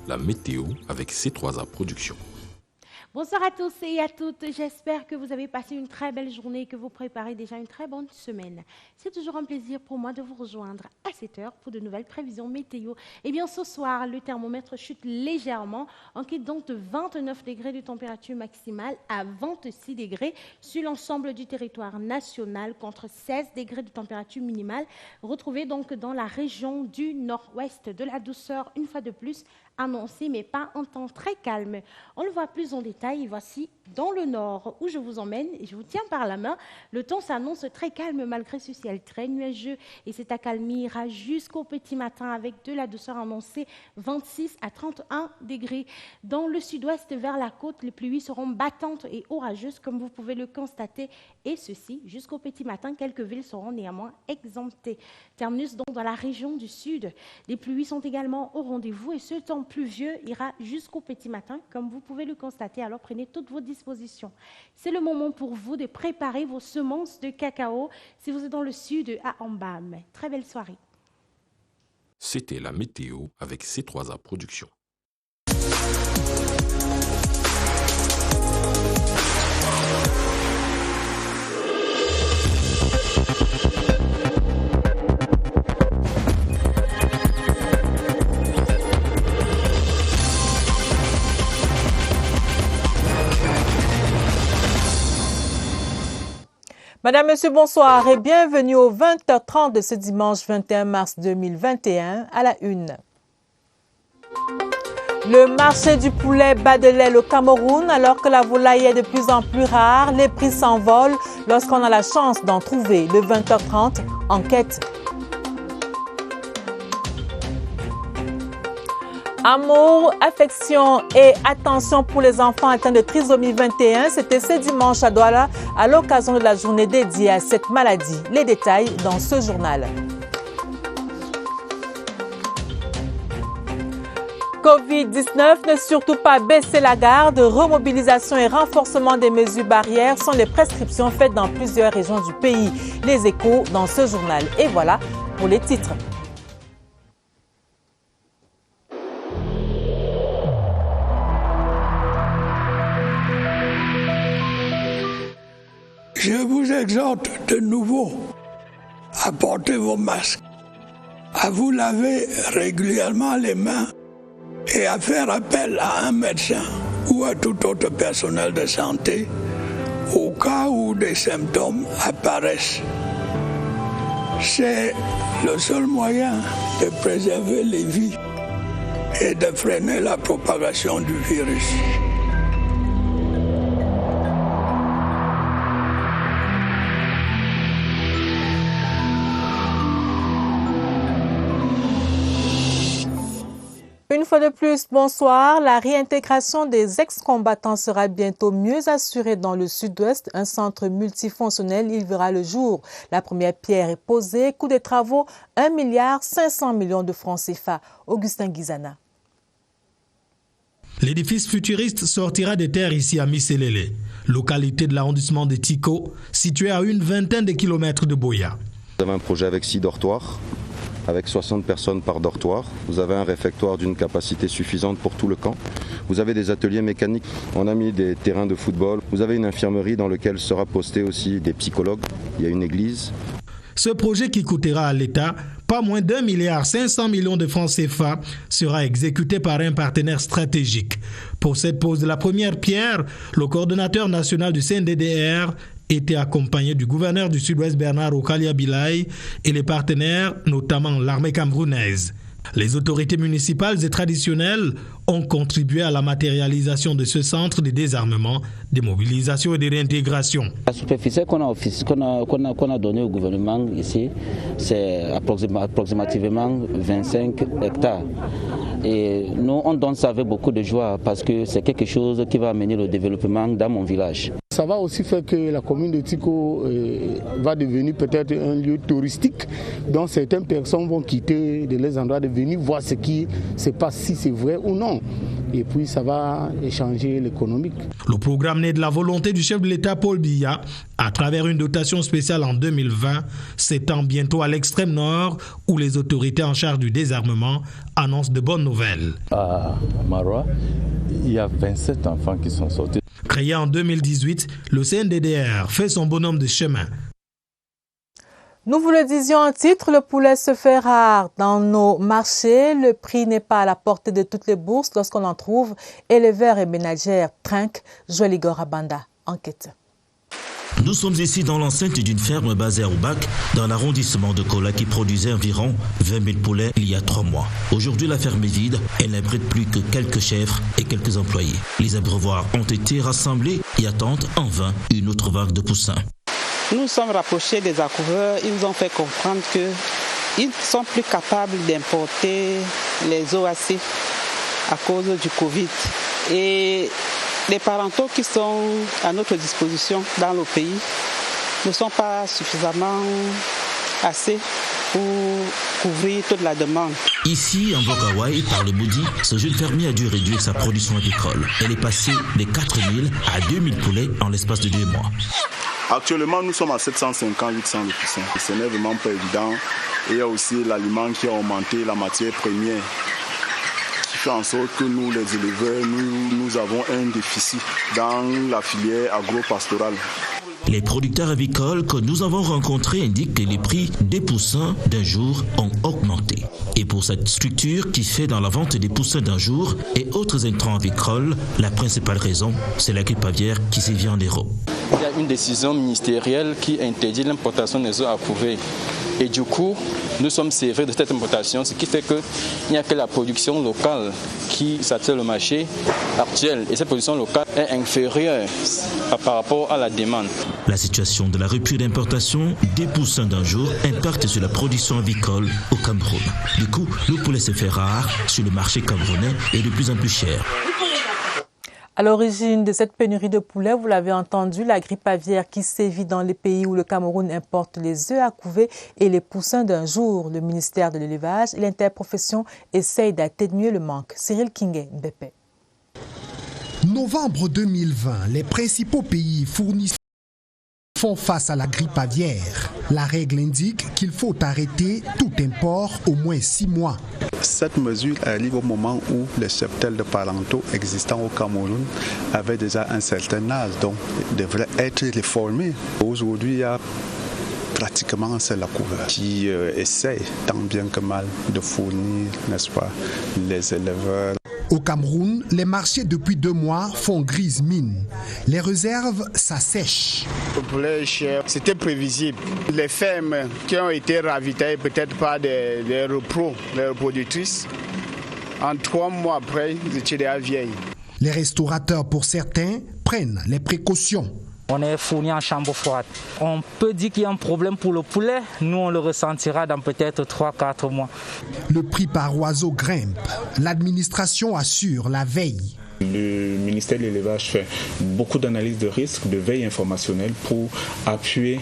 la météo avec C3A Productions. Bonsoir à tous et à toutes, j'espère que vous avez passé une très belle journée et que vous préparez déjà une très bonne semaine. C'est toujours un plaisir pour moi de vous rejoindre à 7 heures pour de nouvelles prévisions météo. Et bien ce soir, le thermomètre chute légèrement, on quitte donc de 29 degrés de température maximale à 26 degrés sur l'ensemble du territoire national contre 16 degrés de température minimale. Retrouvez donc dans la région du nord-ouest de la douceur une fois de plus annoncé, mais pas en temps très calme. On le voit plus en détail, voici dans le nord où je vous emmène et je vous tiens par la main. Le temps s'annonce très calme malgré ce ciel très nuageux et cette accalmie ira jusqu'au petit matin avec de la douceur annoncée 26 à 31 degrés. Dans le sud-ouest vers la côte, les pluies seront battantes et orageuses comme vous pouvez le constater et ceci jusqu'au petit matin. Quelques villes seront néanmoins exemptées. Terminus donc dans la région du sud. Les pluies sont également au rendez-vous et ce temps pluvieux ira jusqu'au petit matin, comme vous pouvez le constater. Alors prenez toutes vos dispositions. C'est le moment pour vous de préparer vos semences de cacao si vous êtes dans le sud à Ambam. Très belle soirée. C'était la météo avec C3A Productions. Madame, Monsieur, bonsoir et bienvenue au 20h30 de ce dimanche 21 mars 2021 à la une. Le marché du poulet bat de l'aile au Cameroun alors que la volaille est de plus en plus rare. Les prix s'envolent lorsqu'on a la chance d'en trouver. Le 20h30, enquête. Amour, affection et attention pour les enfants atteints de trisomie 21, c'était ce dimanche à Douala à l'occasion de la journée dédiée à cette maladie. Les détails dans ce journal. Covid-19, ne surtout pas baisser la garde, remobilisation et renforcement des mesures barrières sont les prescriptions faites dans plusieurs régions du pays. Les échos dans ce journal. Et voilà pour les titres. Je vous exhorte de nouveau à porter vos masques, à vous laver régulièrement les mains et à faire appel à un médecin ou à tout autre personnel de santé au cas où des symptômes apparaissent. C'est le seul moyen de préserver les vies et de freiner la propagation du virus. Une fois de plus, bonsoir. La réintégration des ex-combattants sera bientôt mieux assurée dans le sud-ouest. Un centre multifonctionnel, il verra le jour. La première pierre est posée. Coût des travaux, 1,5 milliard de francs CFA. Augustin Guizana. L'édifice futuriste sortira des terres ici à Misselele, localité de l'arrondissement de Tiko, située à une vingtaine de kilomètres de Boya. Vous avez un projet avec 6 dortoirs, avec 60 personnes par dortoir. Vous avez un réfectoire d'une capacité suffisante pour tout le camp. Vous avez des ateliers mécaniques. On a mis des terrains de football. Vous avez une infirmerie dans laquelle sera posté aussi des psychologues. Il y a une église. Ce projet qui coûtera à l'État pas moins d'1,5 milliard de francs CFA sera exécuté par un partenaire stratégique. Pour cette pose de la première pierre, le coordonnateur national du CNDDR était accompagné du gouverneur du Sud-Ouest Bernard Okalia Bilay et les partenaires, notamment l'armée camerounaise. Les autorités municipales et traditionnelles ont contribué à la matérialisation de ce centre de désarmement, de mobilisation et de réintégration. La superficie qu'on a donnée au gouvernement ici, c'est approximativement 25 hectares. Et nous, on donne ça avec beaucoup de joie parce que c'est quelque chose qui va amener le développement dans mon village. Ça va aussi faire que la commune de Tiko va devenir peut-être un lieu touristique dont certaines personnes vont quitter de leurs endroits de venir voir ce qui se passe, si c'est vrai ou non. Et puis ça va changer l'économique. Le programme naît de la volonté du chef de l'État Paul Biya à travers une dotation spéciale en 2020, s'étend bientôt à l'extrême nord où les autorités en charge du désarmement annoncent de bonnes nouvelles. À Maroua, il y a 27 enfants qui sont sortis. Créé en 2018, le CNDDR fait son bonhomme de chemin. Nous vous le disions en titre, le poulet se fait rare dans nos marchés. Le prix n'est pas à la portée de toutes les bourses lorsqu'on en trouve. Éleveurs et ménagères trinquent. Joël Igor Abanda, enquête. Nous sommes ici dans l'enceinte d'une ferme basée à Oubac, dans l'arrondissement de Kola qui produisait environ 20 000 poulets il y a 3 mois. Aujourd'hui, la ferme est vide, elle n'abrite plus que quelques chèvres et quelques employés. Les abreuvoirs ont été rassemblés et attendent en vain une autre vague de poussins. Nous sommes rapprochés des accouveurs, ils nous ont fait comprendre qu'ils ne sont plus capables d'importer les OAC à cause du Covid. Et les parentaux qui sont à notre disposition dans le pays ne sont pas suffisamment assez pour couvrir toute la demande. Ici, en Bokawai, par le Boudi, ce jeune fermier a dû réduire sa production agricole. Elle est passée de 4 000 à 2 000 poulets en l'espace de 2 mois. Actuellement, nous sommes à 750, 800 de poussins. Ce n'est vraiment pas évident. Et il y a aussi l'aliment qui a augmenté, la matière première, qui fait en sorte que nous, les éleveurs, nous avons un déficit dans la filière agro-pastorale. Les producteurs avicoles que nous avons rencontrés indiquent que les prix des poussins d'un jour ont augmenté. Et pour cette structure qui fait dans la vente des poussins d'un jour et autres intrants avicoles, la principale raison, c'est la grippe aviaire qui sévit en héros. Il y a une décision ministérielle qui interdit l'importation des œufs à couver. Et du coup, nous sommes servis de cette importation, ce qui fait qu'il n'y a que la production locale qui satisfait le marché actuel. Et cette production locale est inférieure par rapport à la demande. La situation de la rupture d'importation des poussins d'un jour impacte sur la production avicole au Cameroun. Du coup, le poulet se fait rare sur le marché camerounais et de plus en plus cher. À l'origine de cette pénurie de poulets, vous l'avez entendu, la grippe aviaire qui sévit dans les pays où le Cameroun importe les œufs à couver et les poussins d'un jour. Le ministère de l'élevage et l'interprofession essayent d'atténuer le manque. Cyril Kingé, Mbépé. Novembre 2020, les principaux pays fournisseurs font face à la grippe aviaire. La règle indique qu'il faut arrêter tout import au moins 6 mois. Cette mesure arrive au moment où les cheptels de parentaux existants au Cameroun avaient déjà un certain âge, donc devraient être réformés. Aujourd'hui, il y a pratiquement un seul accouveur qui essaie tant bien que mal de fournir, n'est-ce pas, les éleveurs. Au Cameroun, les marchés depuis 2 mois font grise mine. Les réserves s'assèchent. Le poulet est cher, c'était prévisible. Les fermes qui ont été ravitaillées peut-être par des repros, les reproductrices, en 3 mois après, ils étaient déjà vieilles. Les restaurateurs, pour certains, prennent les précautions. On est fourni en chambre froide. On peut dire qu'il y a un problème pour le poulet. Nous, on le ressentira dans peut-être 3-4 mois. Le prix par oiseau grimpe. L'administration assure la veille. Le ministère de l'élevage fait beaucoup d'analyses de risque, de veille informationnelle pour appuyer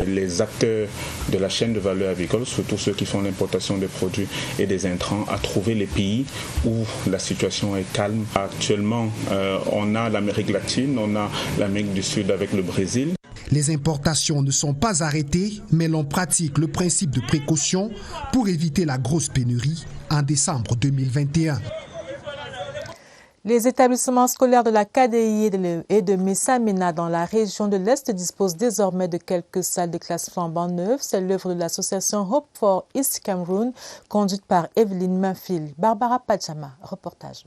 les acteurs de la chaîne de valeur avicole, surtout ceux qui font l'importation des produits et des intrants, à trouver les pays où la situation est calme. Actuellement, on a l'Amérique latine, on a l'Amérique du Sud avec le Brésil. Les importations ne sont pas arrêtées, mais l'on pratique le principe de précaution pour éviter la grosse pénurie en décembre 2021. Les établissements scolaires de la KDI et de Messamena dans la région de l'Est disposent désormais de quelques salles de classe flambant neuves. C'est l'œuvre de l'association Hope for East Cameroon, conduite par Evelyne Manfil. Barbara Pajama, reportage.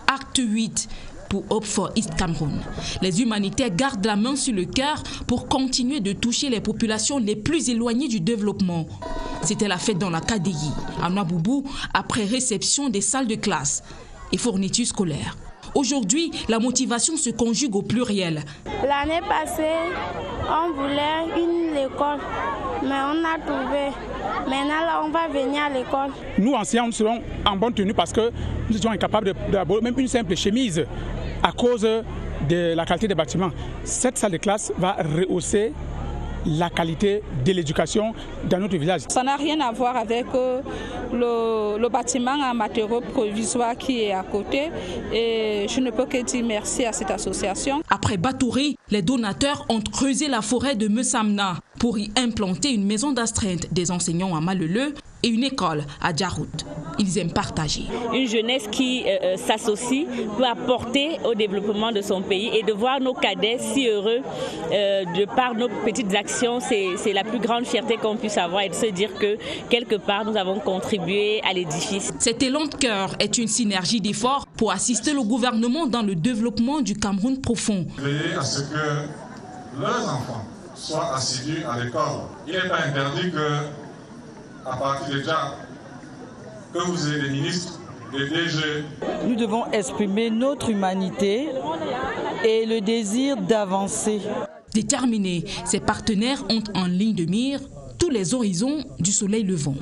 Acte 8 pour Hope for East Cameroon. Les humanitaires gardent la main sur le cœur pour continuer de toucher les populations les plus éloignées du développement. C'était la fête dans la KDI, à Nouaboubou, après réception des salles de classe et fournitures scolaires. Aujourd'hui, la motivation se conjugue au pluriel. L'année passée, on voulait une école, mais on a trouvé. Maintenant, là, on va venir à l'école. Nous, enseignants, nous serons en bonne tenue parce que nous étions incapables d'avoir même une simple chemise à cause de la qualité des bâtiments. Cette salle de classe va rehausser la qualité de l'éducation dans notre village. Ça n'a rien à voir avec le bâtiment en matériaux provisoires qui est à côté et je ne peux que dire merci à cette association. Après Batouri, les donateurs ont creusé la forêt de Messamna pour y implanter une maison d'astreinte des enseignants à Maleleu et une école à Djarout. Ils aiment partager. Une jeunesse qui s'associe pour apporter au développement de son pays et de voir nos cadets si heureux de par nos petites actions, c'est la plus grande fierté qu'on puisse avoir et de se dire que quelque part nous avons contribué à l'édifice. Cet élan de cœur est une synergie d'efforts pour assister le gouvernement dans le développement du Cameroun profond. Veiller à ce que leurs enfants soient assidus à l'école. Il n'est pas interdit que à partir de déjà que vous ayez des ministres, des DG. Nous devons exprimer notre humanité et le désir d'avancer. Déterminés, ces partenaires ont en ligne de mire tous les horizons du soleil levant.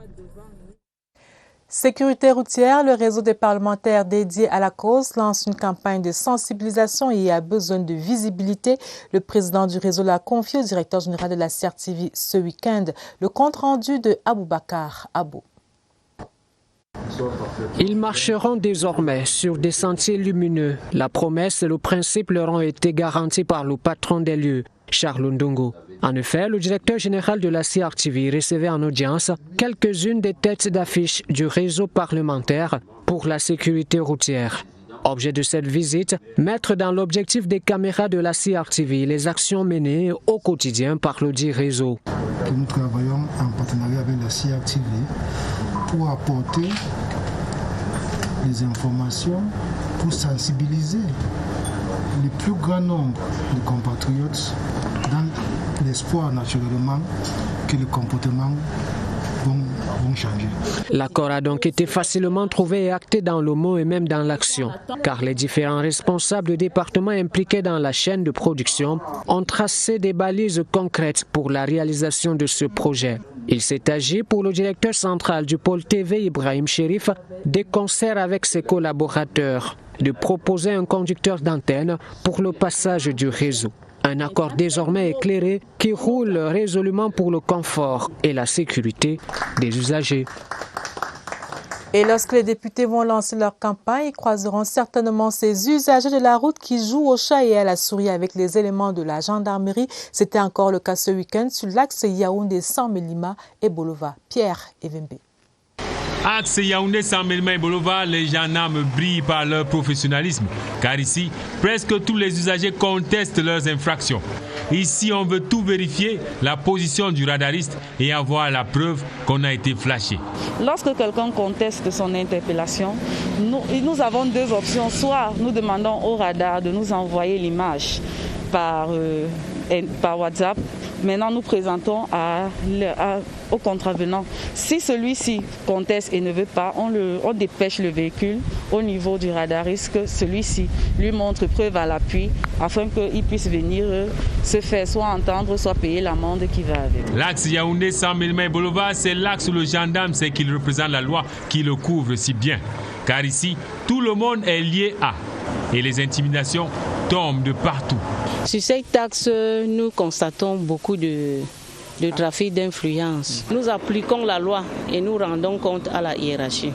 Sécurité routière, le réseau des parlementaires dédié à la cause lance une campagne de sensibilisation et a besoin de visibilité. Le président du réseau l'a confié au directeur général de la CRTV ce week-end. Le compte-rendu de Aboubakar Abou. Ils marcheront désormais sur des sentiers lumineux. La promesse et le principe leur ont été garantis par le patron des lieux, Charles Ndongo. En effet, le directeur général de la CRTV recevait en audience quelques-unes des têtes d'affiche du réseau parlementaire pour la sécurité routière. Objet de cette visite, mettre dans l'objectif des caméras de la CRTV les actions menées au quotidien par le dit réseau. Nous travaillons en partenariat avec la CRTV pour apporter des informations, pour sensibiliser le plus grand nombre de compatriotes dans l'espoir naturellement que le comportement vont changer. L'accord a donc été facilement trouvé et acté dans le mot et même dans l'action, car les différents responsables de départements impliqués dans la chaîne de production ont tracé des balises concrètes pour la réalisation de ce projet. Il s'est agi pour le directeur central du pôle TV, Ibrahim Chérif, des concerts avec ses collaborateurs, de proposer un conducteur d'antenne pour le passage du réseau. Un accord désormais éclairé qui roule résolument pour le confort et la sécurité des usagers. Et lorsque les députés vont lancer leur campagne, ils croiseront certainement ces usagers de la route qui jouent au chat et à la souris avec les éléments de la gendarmerie. C'était encore le cas ce week-end sur l'axe Yaoundé-Samelima et Bolova. Pierre Evembe. Axe Yaoundé-Samelima et Bolova, les gendarmes brillent par leur professionnalisme, car ici, presque tous les usagers contestent leurs infractions. Ici, on veut tout vérifier, la position du radariste et avoir la preuve qu'on a été flashé. Lorsque quelqu'un conteste son interpellation, nous avons deux options. Soit nous demandons au radar de nous envoyer l'image par WhatsApp. Maintenant, nous présentons au contravenant. Si celui-ci conteste et ne veut pas, on dépêche le véhicule au niveau du radariste, que celui-ci lui montre preuve à l'appui afin qu'il puisse venir se faire soit entendre, soit payer l'amende qui va avec. L'axe Yaoundé-Samelima et Bolova, c'est l'axe où le gendarme sait qu'il représente la loi qui le couvre si bien. Car ici, tout le monde est lié à. Et les intimidations tombent de partout. Sur cet axe, nous constatons beaucoup de trafic d'influence. Nous appliquons la loi et nous rendons compte à la hiérarchie.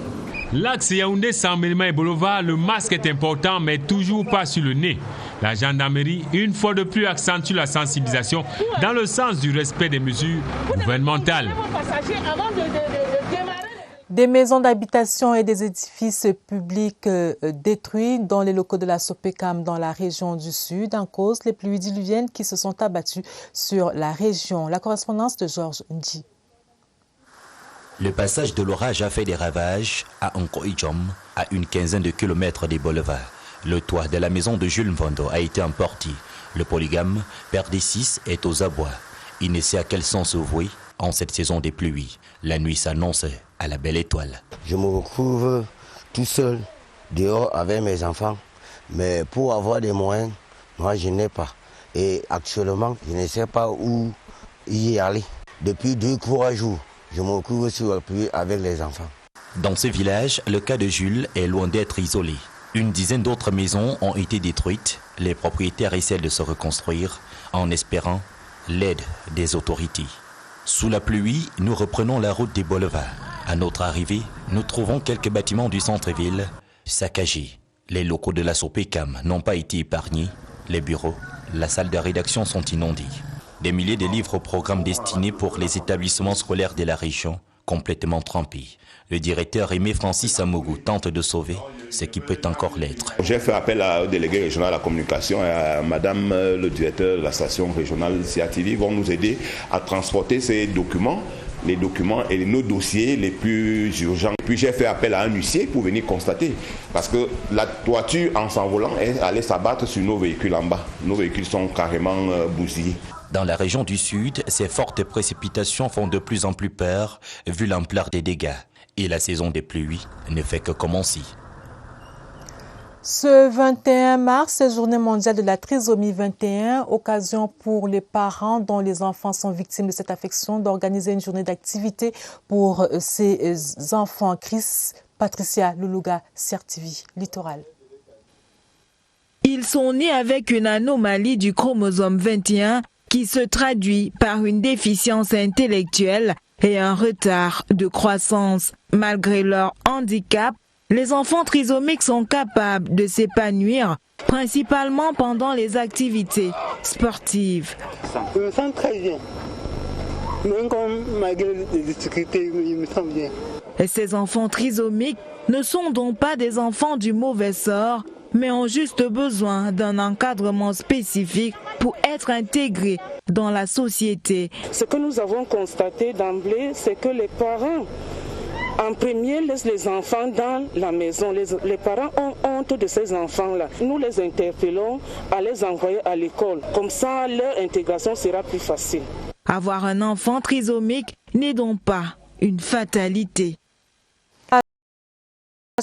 L'axe Yaoundé-Samelima et Bolova, le masque est important, mais toujours pas sur le nez. La gendarmerie, une fois de plus, accentue la sensibilisation dans le sens du respect des mesures gouvernementales. Des maisons d'habitation et des édifices publics détruits dans les locaux de la Sopecam dans la région du Sud, en cause les pluies diluviennes qui se sont abattues sur la région. La correspondance de Georges Ndji. Le passage de l'orage a fait des ravages à Nkoidjom, à une quinzaine de kilomètres des boulevards. Le toit de la maison de Jules Mvondo a été emporté. Le polygame, père des 6, est aux abois. Il ne sait à quel sens se vouer en cette saison des pluies. La nuit s'annonce à la belle étoile. Je me retrouve tout seul, dehors avec mes enfants. Mais pour avoir des moyens, moi je n'ai pas. Et actuellement, je ne sais pas où y aller. Depuis 2-3 jours, je me retrouve sur la pluie avec les enfants. Dans ce village, le cas de Jules est loin d'être isolé. Une dizaine d'autres maisons ont été détruites. Les propriétaires essaient de se reconstruire en espérant l'aide des autorités. Sous la pluie, nous reprenons la route des boulevards. À notre arrivée, nous trouvons quelques bâtiments du centre-ville saccagés. Les locaux de la Sopecam n'ont pas été épargnés. Les bureaux, la salle de rédaction sont inondés. Des milliers de livres au programme destinés pour les établissements scolaires de la région, complètement trempés. Le directeur Aimé Francis Amougou tente de sauver ce qui peut encore l'être. J'ai fait appel au délégué régional à la communication et à madame le directeur de la station régionale CATV. Ils vont nous aider à transporter ces documents, les documents et nos dossiers les plus urgents. Puis j'ai fait appel à un huissier pour venir constater, parce que la toiture en s'envolant est allée s'abattre sur nos véhicules en bas. Nos véhicules sont carrément bousillés. Dans la région du Sud, ces fortes précipitations font de plus en plus peur vu l'ampleur des dégâts. Et la saison des pluies ne fait que commencer. Ce 21 mars, c'est Journée mondiale de la trisomie 21, occasion pour les parents dont les enfants sont victimes de cette affection d'organiser une journée d'activité pour ces enfants. Chris Patricia Luluga, CRTV Littoral. Ils sont nés avec une anomalie du chromosome 21 qui se traduit par une déficience intellectuelle et un retard de croissance. Malgré leur handicap, les enfants trisomiques sont capables de s'épanouir, principalement pendant les activités sportives. Je me sens très bien. Même malgré les difficultés, je me sens bien. Et ces enfants trisomiques ne sont donc pas des enfants du mauvais sort, mais ont juste besoin d'un encadrement spécifique pour être intégrés dans la société. Ce que nous avons constaté d'emblée, c'est que les parents, en premier, laissent les enfants dans la maison. Les parents ont honte de ces enfants-là. Nous les interpellons à les envoyer à l'école. Comme ça, leur intégration sera plus facile. Avoir un enfant trisomique n'est donc pas une fatalité.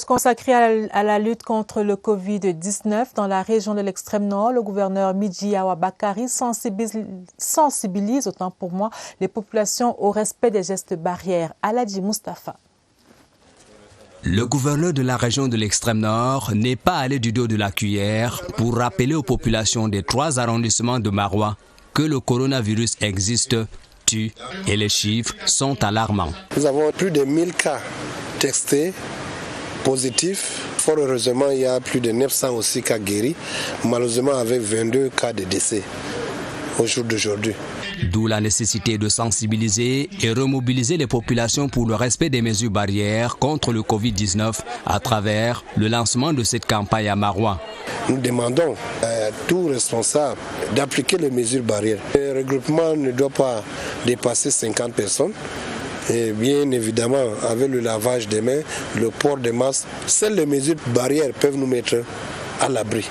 Consacré à la lutte contre le Covid-19 dans la région de l'extrême nord, le gouverneur Midji Awa Bakari sensibilise, autant pour moi, les populations au respect des gestes barrières. Aladji Mustafa. Le gouverneur de la région de l'extrême nord n'est pas allé du dos de la cuillère pour rappeler aux populations des 3 arrondissements de Maroua que le coronavirus existe, tue et les chiffres sont alarmants. Nous avons plus de 1000 cas testés positifs. Fort heureusement, il y a plus de 900 aussi cas guéris, malheureusement avec 22 cas de décès au jour d'aujourd'hui. D'où la nécessité de sensibiliser et remobiliser les populations pour le respect des mesures barrières contre le Covid-19 à travers le lancement de cette campagne à Maroua. Nous demandons à tout responsable d'appliquer les mesures barrières. Le regroupement ne doit pas dépasser 50 personnes. Et bien évidemment, avec le lavage des mains, le port des masques, seules les mesures barrières peuvent nous mettre à l'abri.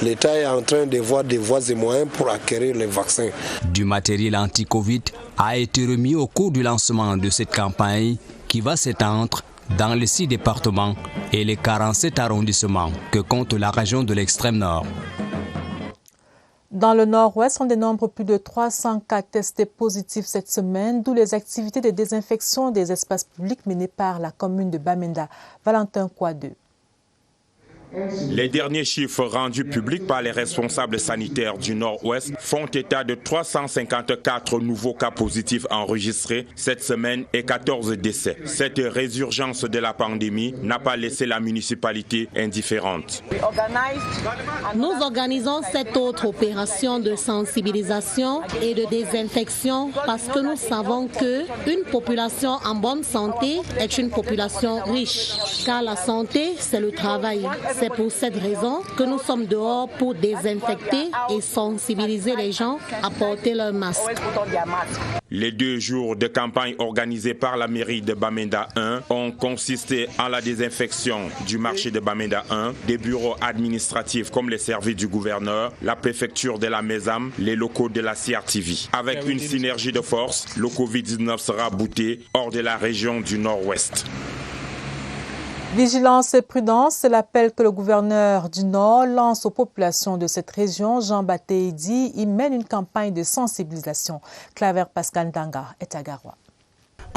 L'État est en train de voir des voies et moyens pour acquérir les vaccins. Du matériel anti-Covid a été remis au cours du lancement de cette campagne qui va s'étendre dans les 6 départements et les 47 arrondissements que compte la région de l'extrême nord. Dans le nord-ouest, on dénombre plus de 300 cas testés positifs cette semaine, d'où les activités de désinfection des espaces publics menées par la commune de Bamenda. Valentin Kouadeu. Les derniers chiffres rendus publics par les responsables sanitaires du Nord-Ouest font état de 354 nouveaux cas positifs enregistrés cette semaine et 14 décès. Cette résurgence de la pandémie n'a pas laissé la municipalité indifférente. Nous organisons cette autre opération de sensibilisation et de désinfection parce que nous savons qu'une population en bonne santé est une population riche, car la santé, c'est le travail. C'est pour cette raison que nous sommes dehors pour désinfecter et sensibiliser les gens à porter leur masque. Les 2 jours de campagne organisés par la mairie de Bamenda 1 ont consisté en la désinfection du marché de Bamenda 1, des bureaux administratifs comme les services du gouverneur, la préfecture de la Mesam, les locaux de la CRTV. Avec une synergie de force, le Covid-19 sera bouté hors de la région du Nord-Ouest. Vigilance et prudence, c'est l'appel que le gouverneur du Nord lance aux populations de cette région. Jean Batéidi y mène une campagne de sensibilisation. Claver Pascal Danga est à Garoua.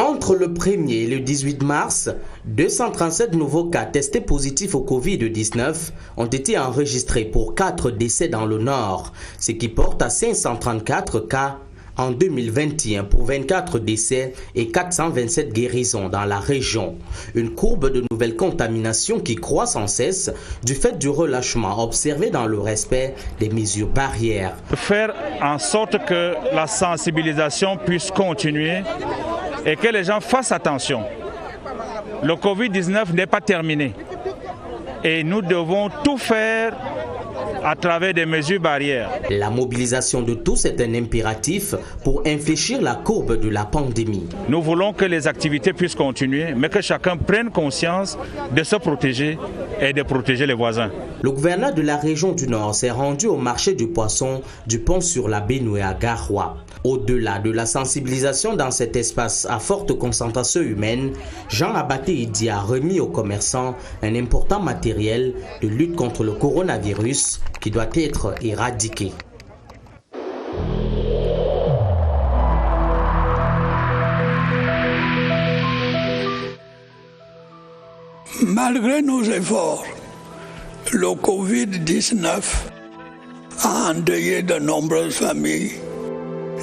Entre le 1er et le 18 mars, 237 nouveaux cas testés positifs au Covid-19 ont été enregistrés pour 4 décès dans le Nord, ce qui porte à 534 cas en 2021 pour 24 décès et 427 guérisons dans la région. Une courbe de nouvelles contaminations qui croît sans cesse du fait du relâchement observé dans le respect des mesures barrières. Faire en sorte que la sensibilisation puisse continuer et que les gens fassent attention. Le Covid-19 n'est pas terminé et nous devons tout faire à travers des mesures barrières. La mobilisation de tous est un impératif pour infléchir la courbe de la pandémie. Nous voulons que les activités puissent continuer, mais que chacun prenne conscience de se protéger et de protéger les voisins. Le gouverneur de la région du Nord s'est rendu au marché du poisson du pont sur la Bénoué à Garoua. Au-delà de la sensibilisation dans cet espace à forte concentration humaine, Jean Abaté Idi a remis aux commerçants un important matériel de lutte contre le coronavirus qui doit être éradiqué. Malgré nos efforts, le Covid-19 a endeuillé de nombreuses familles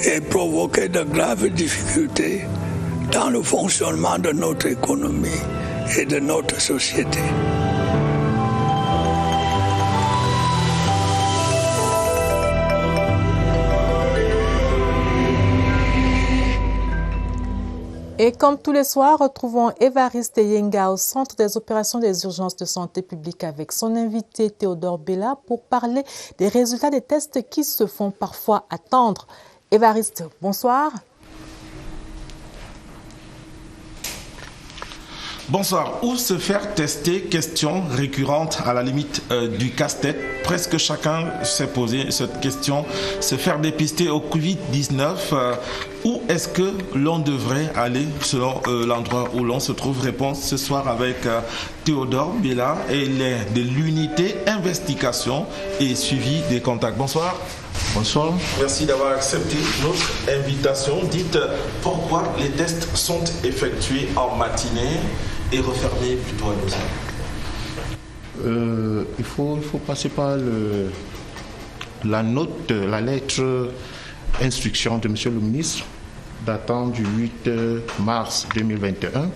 et provoqué de graves difficultés dans le fonctionnement de notre économie et de notre société. Et comme tous les soirs, retrouvons Évariste Yenga au centre des opérations des urgences de santé publique avec son invité Théodore Bella pour parler des résultats des tests qui se font parfois attendre. Évariste, bonsoir. Bonsoir. Où se faire tester? Question récurrente à la limite du casse-tête. Presque chacun s'est posé cette question. Se faire dépister au Covid-19. Où est-ce que l'on devrait aller selon l'endroit où l'on se trouve? Réponse ce soir avec Théodore Bella et de l'unité investigation et suivi des contacts. Bonsoir. Bonsoir. Merci d'avoir accepté notre invitation. Dites pourquoi les tests sont effectués en matinée et refermés plutôt à 12h. Il faut passer par la lettre instruction de M. le ministre datant du 8 mars 2021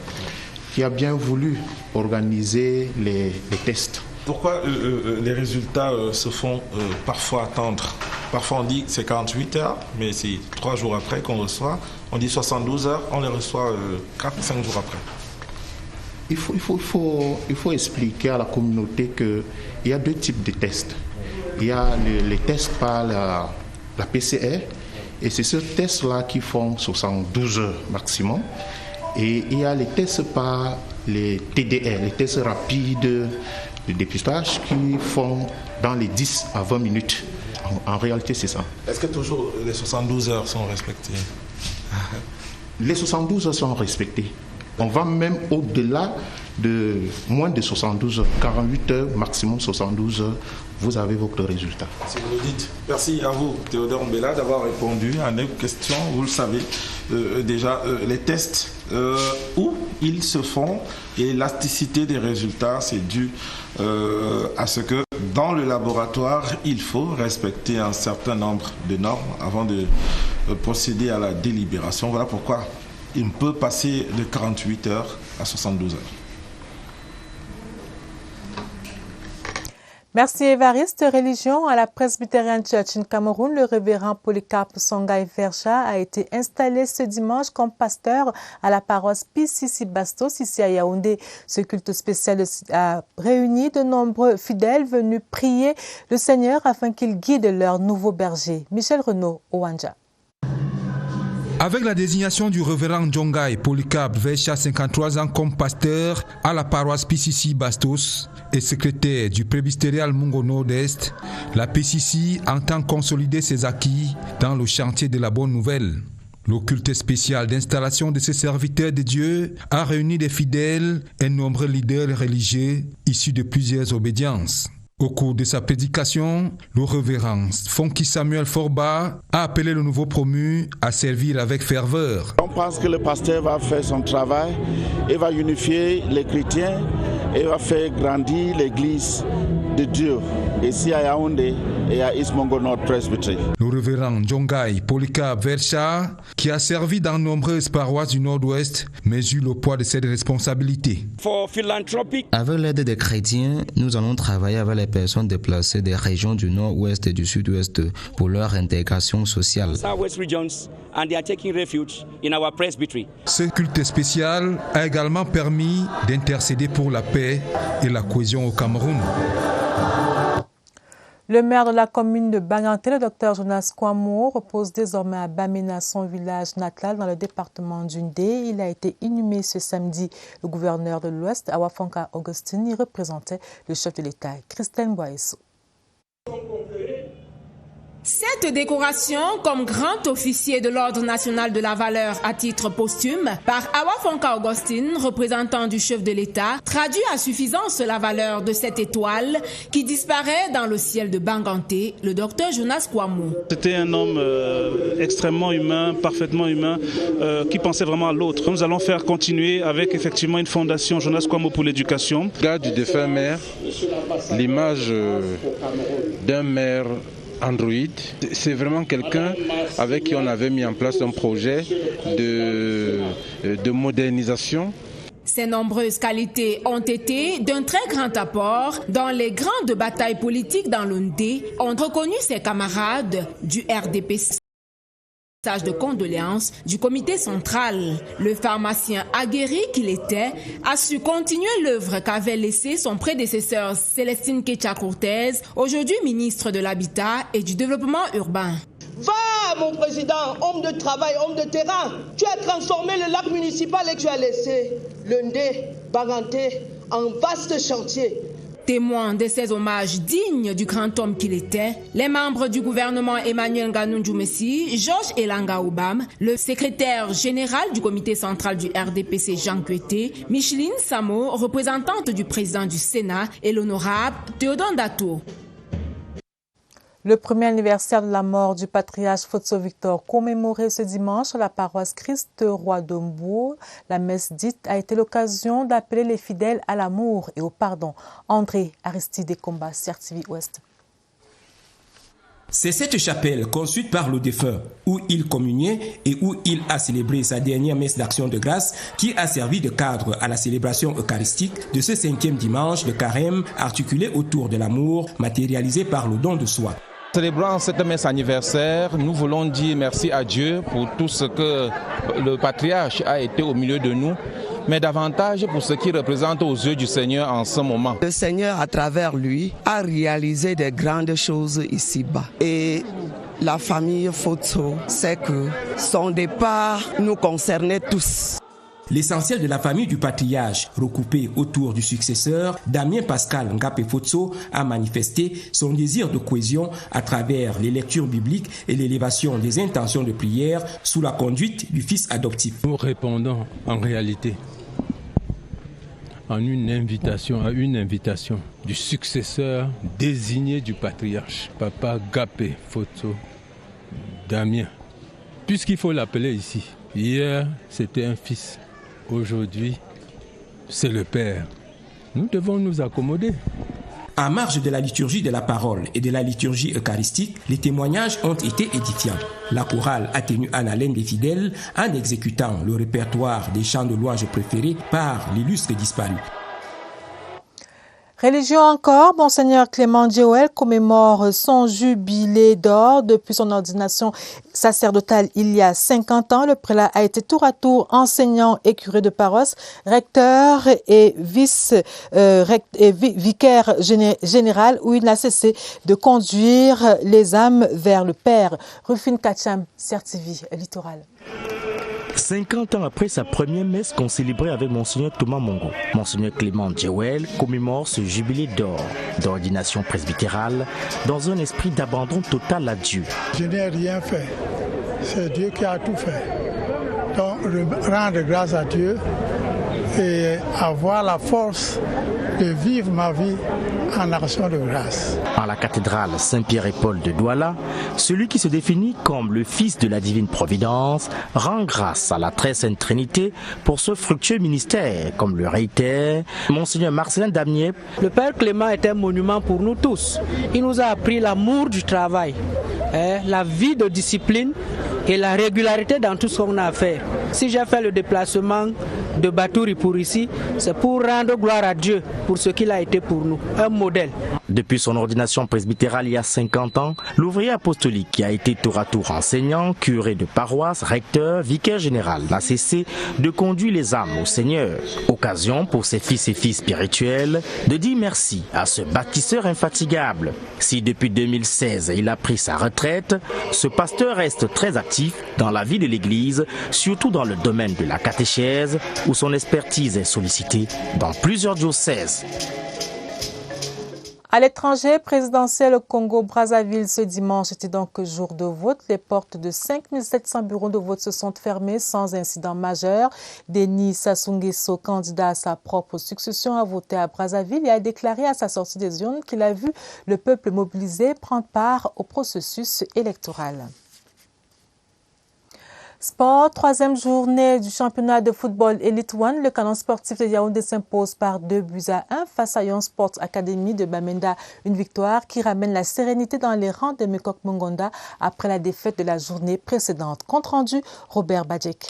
qui a bien voulu organiser les tests. Pourquoi les résultats se font parfois attendre? Parfois on dit que c'est 48 heures, mais c'est 3 jours après qu'on reçoit. On dit 72 heures, on les reçoit 4-5 jours après. Il faut expliquer à la communauté qu'il y a deux types de tests. Il y a les tests par la PCR, et c'est ce test-là qui font 72 heures maximum. Et il y a les tests par les TDR, les tests rapides de dépistage qui font dans les 10 à 20 minutes. En réalité, c'est ça. Est-ce que toujours les 72 heures sont respectées? Les 72 heures sont respectées. On va même au-delà de moins de 72 heures, 48 heures, maximum 72 heures, vous avez votre résultat. Si vous le dites. Merci à vous, Théodore Bella, d'avoir répondu à nos questions. Vous le savez déjà, les tests, où ils se font et l'élasticité des résultats, c'est dû à ce que dans le laboratoire, il faut respecter un certain nombre de normes avant de procéder à la délibération. Voilà pourquoi il peut passer de 48 heures à 72 heures. Merci Évariste. Religion à la Presbyterian Church in Cameroun, le révérend Polycarpe Songhai Vercha a été installé ce dimanche comme pasteur à la paroisse PCC Bastos ici à Yaoundé. Ce culte spécial a réuni de nombreux fidèles venus prier le Seigneur afin qu'il guide leur nouveau berger. Michel Renaud, Ouanja. Avec la désignation du révérend Songhai Polycarpe Vercha, 53 ans, comme pasteur à la paroisse PCC Bastos et secrétaire du presbytérial Mungo Nord-Est, la PCC entend consolider ses acquis dans le chantier de la bonne nouvelle. Le culte spécial d'installation de ces serviteurs de Dieu a réuni des fidèles et nombreux leaders religieux issus de plusieurs obédiences. Au cours de sa prédication, le révérend Fonky Samuel Forba a appelé le nouveau promu à servir avec ferveur. On pense que le pasteur va faire son travail et va unifier les chrétiens et va faire grandir l'église de Dieu ici à Yaoundé et à East Mongo North Presbytery. Le révérend Djongai Polycarpe Vercha, qui a servi dans nombreuses paroisses du Nord-Ouest, mesure le poids de cette responsabilité. Avec l'aide des chrétiens, nous allons travailler avec les personnes déplacées des régions du Nord-Ouest et du Sud-Ouest pour leur intégration sociale. Ce culte spécial a également permis d'intercéder pour la paix et la cohésion au Cameroun. Le maire de la commune de Banganté, le Dr Jonas Kwamo, repose désormais à Bamena, son village natal dans le département d'Undé. Il a été inhumé ce samedi. Le gouverneur de l'Ouest, Awafonka Augustine, y représentait le chef de l'État, Christine Boaesso. Cette décoration comme grand officier de l'Ordre national de la valeur à titre posthume par Awafonka Augustine, représentant du chef de l'État, traduit à suffisance la valeur de cette étoile qui disparaît dans le ciel de Banganté, le docteur Jonas Kwamo. C'était un homme extrêmement humain, parfaitement humain, qui pensait vraiment à l'autre. Nous allons faire continuer avec effectivement une fondation Jonas Kwamo pour l'éducation. Garde du défunt maire, l'image d'un maire Android, c'est vraiment quelqu'un avec qui on avait mis en place un projet de modernisation. Ces nombreuses qualités ont été d'un très grand apport dans les grandes batailles politiques dans l'Undé, ont reconnu ses camarades du RDPC. Message de condoléances du comité central. Le pharmacien aguerri qu'il était a su continuer l'œuvre qu'avait laissée son prédécesseur Célestine Ketcha-Cortez, aujourd'hui ministre de l'Habitat et du Développement urbain. Va, mon président, homme de travail, homme de terrain. Tu as transformé le lac municipal et tu as laissé l'Undé, Banganté en vaste chantier. Témoin de ces hommages dignes du grand homme qu'il était, les membres du gouvernement Emmanuel Ngannou Messi, Georges Elanga Obam, le secrétaire général du comité central du RDPC Jean Kuete, Micheline Samo, représentante du président du Sénat, et l'honorable Théodore Dato. Le premier anniversaire de la mort du patriarche Fotso Victor commémoré ce dimanche à la paroisse Christ-Roi d'Ombourg. La messe dite a été l'occasion d'appeler les fidèles à l'amour et au pardon. André Aristide Combat, CRTV Ouest. C'est cette chapelle construite par le défunt où il communiait et où il a célébré sa dernière messe d'action de grâce qui a servi de cadre à la célébration eucharistique de ce 5e dimanche de carême articulé autour de l'amour matérialisé par le don de soi. Célébrant cette messe anniversaire, nous voulons dire merci à Dieu pour tout ce que le patriarche a été au milieu de nous, mais davantage pour ce qu'il représente aux yeux du Seigneur en ce moment. Le Seigneur, à travers lui, a réalisé des grandes choses ici-bas. Et la famille Fotso sait que son départ nous concernait tous. L'essentiel de la famille du patriarche, recoupé autour du successeur, Damien Pascal Ngapé Fotso, a manifesté son désir de cohésion à travers les lectures bibliques et l'élévation des intentions de prière sous la conduite du fils adoptif. Nous répondons en réalité à une invitation du successeur désigné du patriarche, Papa Ngapé Fotso Damien, puisqu'il faut l'appeler ici. Hier, c'était un fils. Aujourd'hui, c'est le Père. Nous devons nous accommoder. En marge de la liturgie de la parole et de la liturgie eucharistique, les témoignages ont été édifiants. La chorale a tenu en haleine des fidèles en exécutant le répertoire des chants de louange préférés par l'illustre disparu. Religion encore, Monseigneur Clément Djewel commémore son jubilé d'or depuis son ordination sacerdotale il y a 50 ans. Le prélat a été tour à tour enseignant et curé de paroisse, recteur et vicaire général où il n'a cessé de conduire les âmes vers le Père. Rufine Kacham, CRTV Littoral. 50 ans après sa première messe qu'on célébrait avec Monseigneur Thomas Mongo, Monseigneur Clément Djewel commémore ce jubilé d'or d'ordination presbytérale dans un esprit d'abandon total à Dieu. Je n'ai rien fait, c'est Dieu qui a tout fait. Donc rendre grâce à Dieu et avoir la force de vivre ma vie en action de grâce. À la cathédrale Saint-Pierre et Paul de Douala, celui qui se définit comme le Fils de la Divine Providence rend grâce à la Très Sainte Trinité pour ce fructueux ministère, comme le réitère Monseigneur Marcelin Damier. Le Père Clément est un monument pour nous tous. Il nous a appris l'amour du travail, la vie de discipline et la régularité dans tout ce qu'on a à faire. Si j'ai fait le déplacement de Batouri pour ici, c'est pour rendre gloire à Dieu pour ce qu'il a été pour nous, un modèle. Depuis son ordination presbytérale il y a 50 ans, l'ouvrier apostolique qui a été tour à tour enseignant, curé de paroisse, recteur, vicaire général n'a cessé de conduire les âmes au Seigneur. Occasion pour ses fils et filles spirituels de dire merci à ce bâtisseur infatigable. Si depuis 2016 il a pris sa retraite, ce pasteur reste très actif dans la vie de l'Église, surtout dans le domaine de la catéchèse où son expertise est sollicitée dans plusieurs diocèses. À l'étranger, présidentiel au Congo-Brazzaville ce dimanche était donc jour de vote. Les portes de 5700 bureaux de vote se sont fermées sans incident majeur. Denis Sassou Nguesso, candidat à sa propre succession, a voté à Brazzaville et a déclaré à sa sortie des urnes qu'il a vu le peuple mobilisé prendre part au processus électoral. Sport, troisième journée du championnat de football Elite One. Le Canon sportif de Yaoundé s'impose par 2-1 face à Young Sports Academy de Bamenda. Une victoire qui ramène la sérénité dans les rangs de Mekok Mongonda après la défaite de la journée précédente. Compte rendu, Robert Badjek.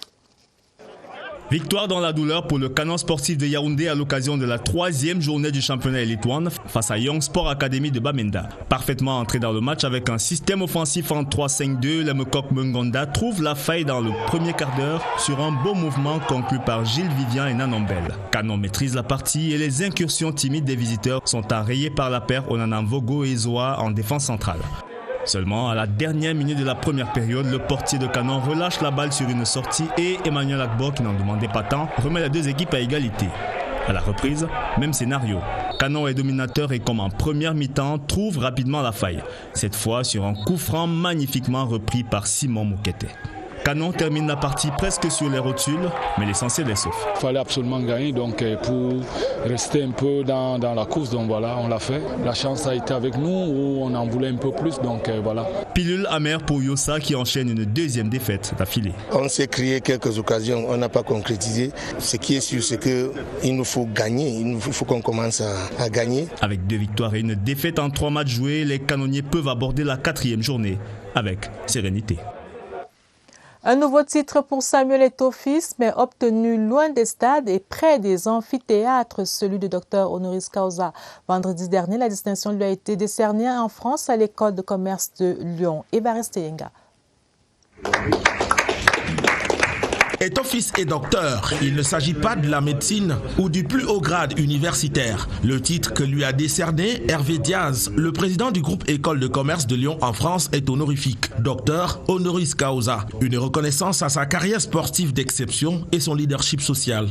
Victoire dans la douleur pour le Canon sportif de Yaoundé à l'occasion de la troisième journée du championnat Elite One face à Young Sport Academy de Bamenda. Parfaitement entré dans le match avec un système offensif en 3-5-2, le Mekok Mongonda trouve la faille dans le premier quart d'heure sur un beau mouvement conclu par Gilles Vivian et Nanombel. Canon maîtrise la partie et les incursions timides des visiteurs sont enrayées par la paire Onanamvogo et Zoa en défense centrale. Seulement, à la dernière minute de la première période, le portier de Canon relâche la balle sur une sortie et Emmanuel Akbor, qui n'en demandait pas tant, remet les deux équipes à égalité. À la reprise, même scénario. Canon est dominateur et comme en première mi-temps, trouve rapidement la faille. Cette fois sur un coup franc magnifiquement repris par Simon Moukete. Canon termine la partie presque sur les rotules, mais l'essentiel est sauf. Il fallait absolument gagner donc pour rester un peu dans la course. Donc voilà, on l'a fait. La chance a été avec nous où on en voulait un peu plus. Donc voilà. Pilule amère pour Yossa qui enchaîne une deuxième défaite d'affilée. On s'est créé quelques occasions, on n'a pas concrétisé. Ce qui est sûr, c'est qu'il nous faut gagner. Il faut qu'on commence à gagner. Avec 2 victoires et une défaite en 3 matchs joués, les canonniers peuvent aborder la 4e journée avec sérénité. Un nouveau titre pour Samuel Eto'o-Fils, mais obtenu loin des stades et près des amphithéâtres, celui de Dr Honoris Causa. Vendredi dernier, la distinction lui a été décernée en France à l'école de commerce de Lyon. Évariste Yenga. Eto'o-Fils est docteur. Il ne s'agit pas de la médecine ou du plus haut grade universitaire. Le titre que lui a décerné Hervé Diaz, le président du groupe École de commerce de Lyon en France, est honorifique. Docteur honoris causa. Une reconnaissance à sa carrière sportive d'exception et son leadership social.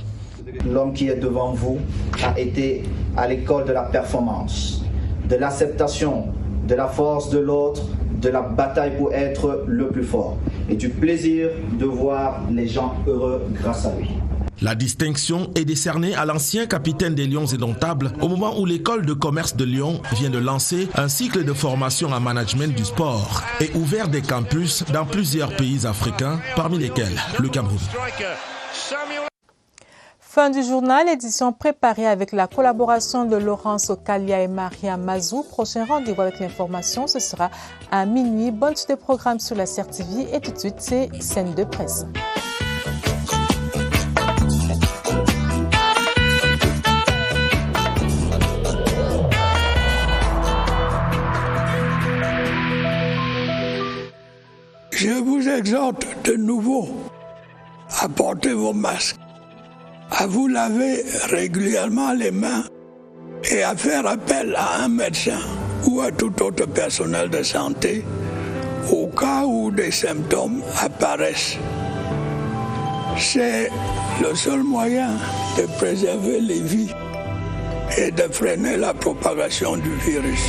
L'homme qui est devant vous a été à l'école de la performance, de l'acceptation, de la force de l'autre, de la bataille pour être le plus fort et du plaisir de voir les gens heureux grâce à lui. La distinction est décernée à l'ancien capitaine des Lions Indomptables au moment où l'école de commerce de Lyon vient de lancer un cycle de formation en management du sport et ouvert des campus dans plusieurs pays africains, parmi lesquels le Cameroun. Fin du journal, édition préparée avec la collaboration de Laurence Okalia et Maria Mazou. Prochain rendez-vous avec l'information, ce sera à minuit. Bonne suite de programme sur la CRTV et tout de suite, c'est Scène de presse. Je vous exhorte de nouveau à porter vos masques, à vous laver régulièrement les mains et à faire appel à un médecin ou à tout autre personnel de santé au cas où des symptômes apparaissent. C'est le seul moyen de préserver les vies et de freiner la propagation du virus.